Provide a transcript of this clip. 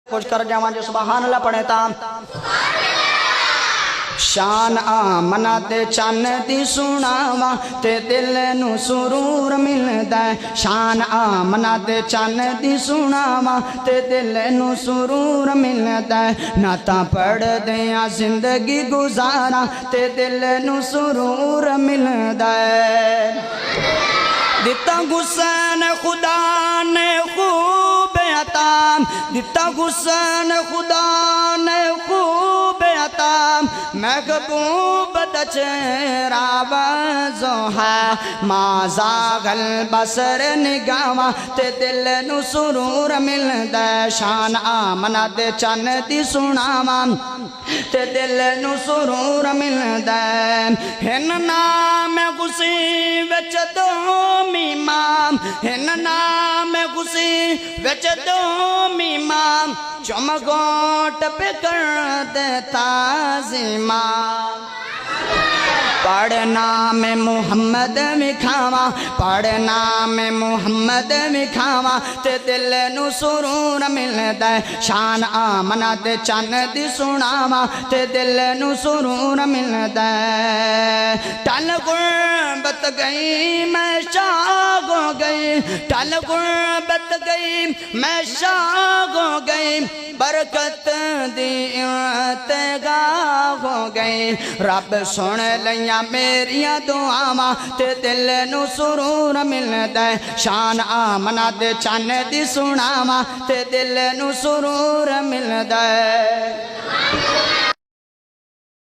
कुछ कर जावा जो सुभान अल्लाह पढ़े ता शान आमना ते चन दी सुनावा ते दिल नू सुरूर मिलदा है। शान आमना ते चन दी सुनावा ते दिल नू सुरूर मिलदा है। नाता पढ़ दिया जिंदगी गुजारा ते दिल नू सुरूर मिलदा है। दिता गुस्सा खुदा ने खूब अता दिता गुस्सा खुदा ने खूब अता महबूब चेहरा वज़ोहा माजा गल बसर निगावा ते दिल नू सुरूर मिलदा है। शान आमना दे चन दी सुनावा ते दिल नू सुरूर मिलदा है। हिन नाम खुशी विच दो मीमाम हिन नाम खुशी विच दो मीमाम चमगोट पे कर देता ज़िमा पढ़ना में मुहम्मद मिखावा पढ़ना में मुहम्मद मिखावा ते दिल नू सुरूर मिलदा है। शान आमना ते चन दी सुनावा ते दिल नू सुरूर मिलदा है। टल गुरबत गई मैं शाग हो गई टल गुरबत गई मैं शाग हो गई बरकत दी इंतगा हो गई। रब सुन लिया मेरिया दुआवां ते दिल नू सुरूर मिलदा है। शान आमना दे चन दी सुनावा ते दिल नू सुरूर मिलदा है।